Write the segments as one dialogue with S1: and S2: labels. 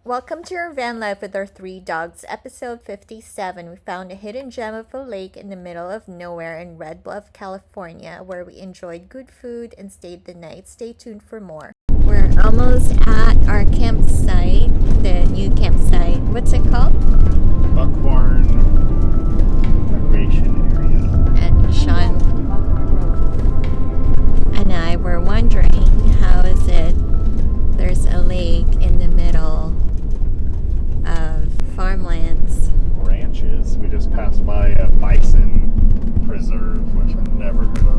S1: Welcome to our van life with our three dogs, episode 57. We found a hidden gem of a lake in the middle of nowhere in Red Bluff, California, where we enjoyed good food and stayed the night. Stay tuned for more. We're almost at our campsite, the new campsite. What's it called?
S2: Buckhorn Recreation Area.
S1: And Sean and I were wondering, how is it there's a lake in the middle of farmlands?
S2: Ranches. We just passed by a bison preserve, which I've never heard
S1: of.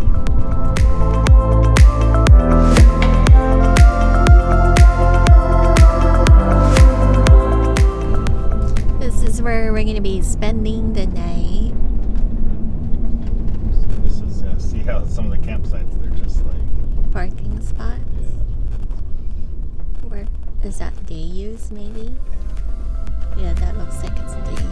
S1: This is where we're going to be spending the night.
S2: So this is, see how some of the campsites, they're just like
S1: parking spots. Where is that day use maybe? Yeah, that looks like it's day use.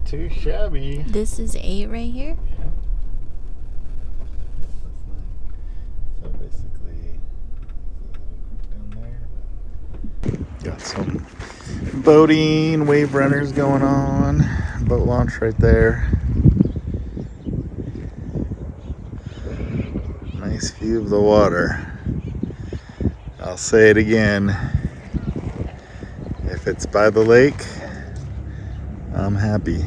S2: too shabby.
S1: This is 8 right here?
S2: Yeah. That's nice. So basically, down there. Got some boating, wave runners going on. Boat launch right there. Nice view of the water. I'll say it again. If it's by the lake, I'm happy.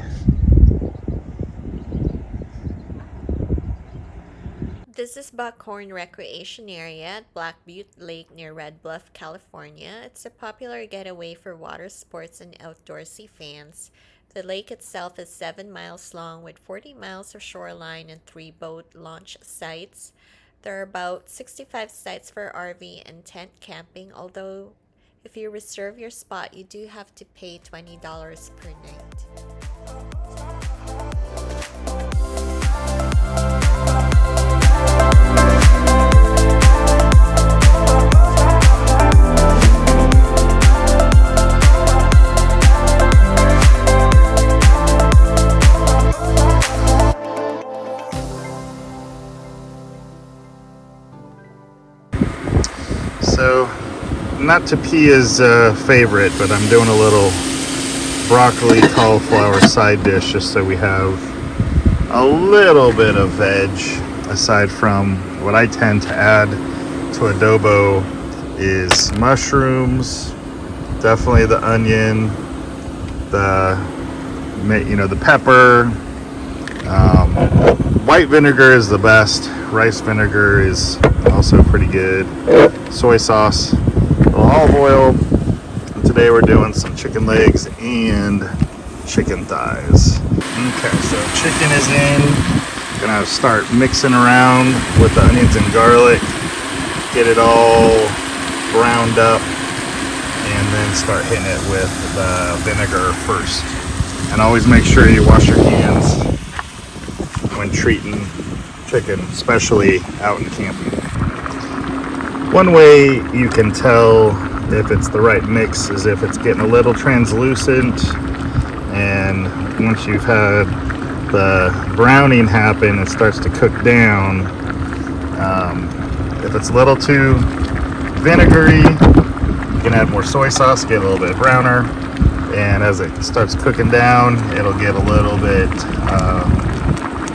S1: This is Buckhorn Recreation Area at Blackb Lake near Red Bluff, California. It's a popular getaway for water sports and outdoorsy fans. The lake itself is 7 miles long with 40 miles of shoreline and 3 boat launch sites. There are about 65 sites for RV and tent camping, although if you reserve your spot, you do have to pay $20 per night.
S2: So, not to Pia's favorite, but I'm doing a little broccoli cauliflower side dish just so we have a little bit of veg aside from what I tend to add to adobo is mushrooms, definitely the onion, the pepper. White vinegar is the best. Rice vinegar is also pretty good. Soy sauce, a little olive oil. And today we're doing some chicken legs and chicken thighs. Okay, so chicken is in. Gonna start mixing around with the onions and garlic. Get it all browned up. And then start hitting it with the vinegar first. And always make sure you wash your hands when treating chicken, especially out in camping. One way you can tell if it's the right mix is if it's getting a little translucent, and once you've had the browning happen, it starts to cook down. If it's a little too vinegary, you can add more soy sauce, get a little bit browner, and as it starts cooking down, it'll get a little bit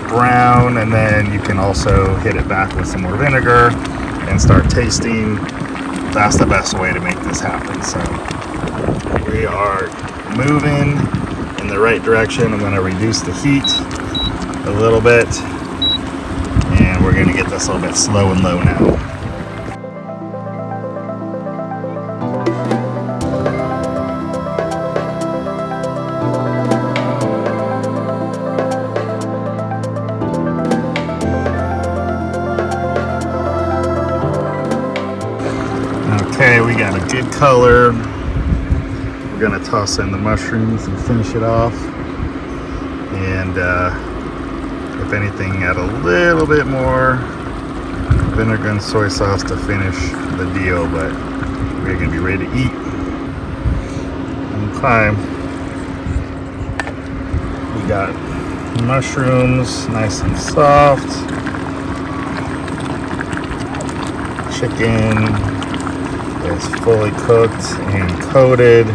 S2: brown, and then you can also hit it back with some more vinegar and start tasting. That's the best way to make this happen. So we are moving in the right direction. I'm going to reduce the heat a little bit, and we're going to get this a little bit slow and low now. good color. We're gonna toss in the mushrooms and finish it off. And if anything, add a little bit more vinegar and soy sauce to finish the deal, but we're gonna be ready to eat. Okay. We got mushrooms, nice and soft. Chicken is fully cooked and coated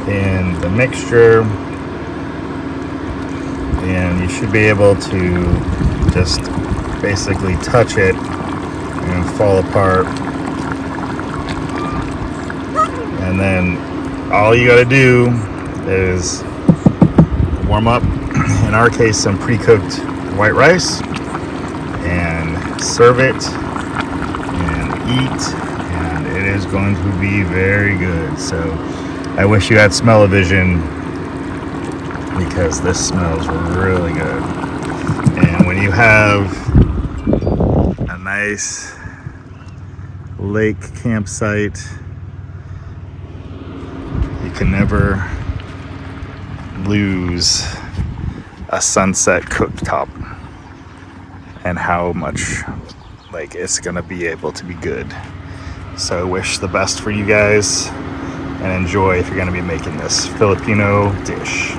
S2: in the mixture. And you should be able to just basically touch it and fall apart. And then all you gotta do is warm up, in our case, some pre-cooked white rice, and serve it and eat, and it is going to be very good. So I wish you had smell-o-vision, because this smells really good. And when you have a nice lake campsite, you can never lose a sunset cooktop, and how much like it's gonna be able to be good. So I wish the best for you guys, and enjoy if you're gonna be making this Filipino dish.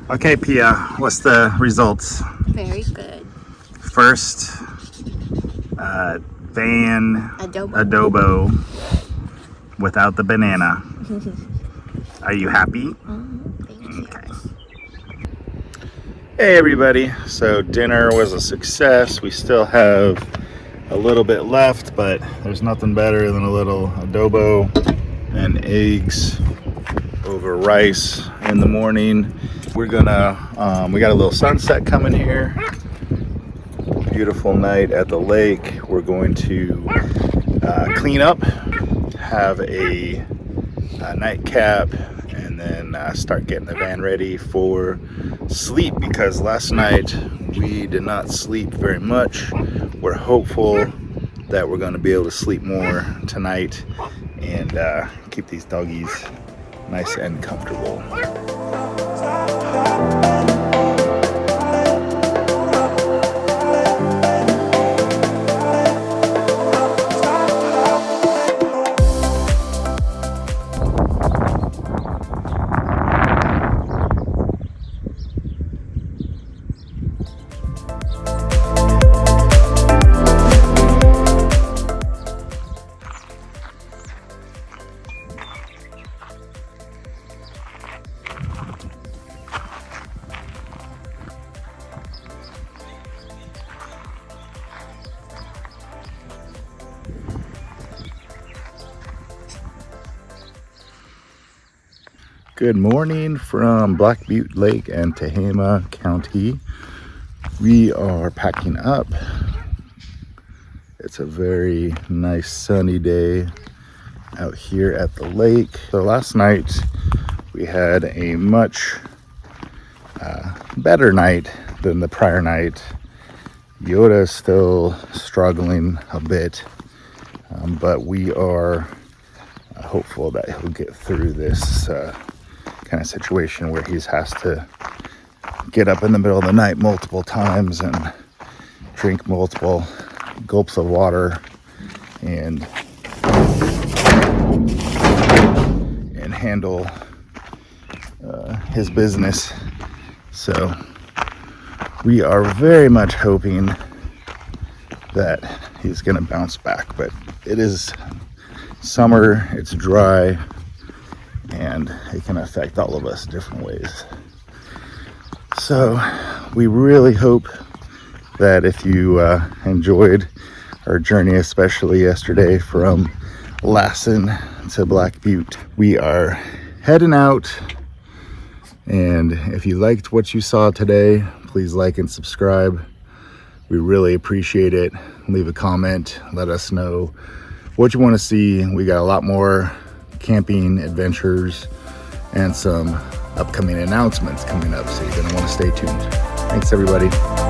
S2: Okay, Pia, what's the results?
S1: Very good.
S2: First, adobo without the banana. Are you happy?
S1: Thank you.
S2: Okay. Hey everybody, so dinner was a success. We still have a little bit left, but there's nothing better than a little adobo and eggs over rice in the morning. We're gonna, we got a little sunset coming here. Beautiful night at the lake. We're going to clean up, have a nightcap, and then start getting the van ready for sleep, because last night we did not sleep very much. We're hopeful that we're going to be able to sleep more tonight and keep these doggies nice and comfortable. Good morning from Blackb Lake and Tehama County. We are packing up. It's a very nice sunny day out here at the lake. So last night we had a much better night than the prior night. Yoda is still struggling a bit, but we are hopeful that he'll get through this kind of situation where he has to get up in the middle of the night multiple times and drink multiple gulps of water and handle his business. So we are very much hoping that he's gonna bounce back, but it is summer, it's dry, and it can affect all of us different ways. So we really hope that if you enjoyed our journey, especially yesterday from Lassen to Black Butte, we are heading out. And if you liked what you saw today, please like and subscribe. We really appreciate it. Leave a comment, let us know what you want to see. We got a lot more camping adventures and some upcoming announcements coming up, so you're going to want to stay tuned. Thanks, everybody.